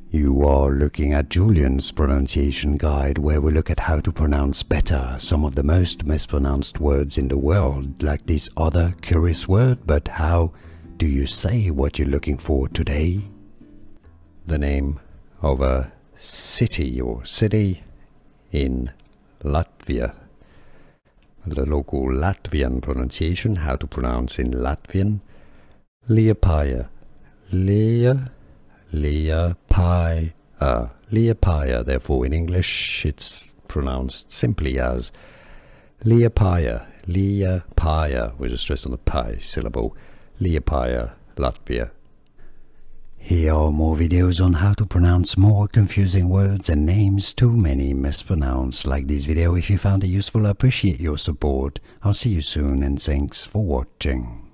You are looking at Julian's pronunciation guide, where we look at how to pronounce better some of the most mispronounced words in the world, like this other curious word. But how do you say what you're looking for today? The name of a city in Latvia. The local Latvian pronunciation, how to pronounce in Latvian. Liepaja. Liepaja. Therefore, in English, it's pronounced simply as Liepaja. Liepaja, with a stress on the pi syllable. Liepaja, Latvia. Here are more videos on how to pronounce more confusing words and names too many mispronounced. Like this video if you found it useful. I appreciate your support. I'll see you soon and thanks for watching.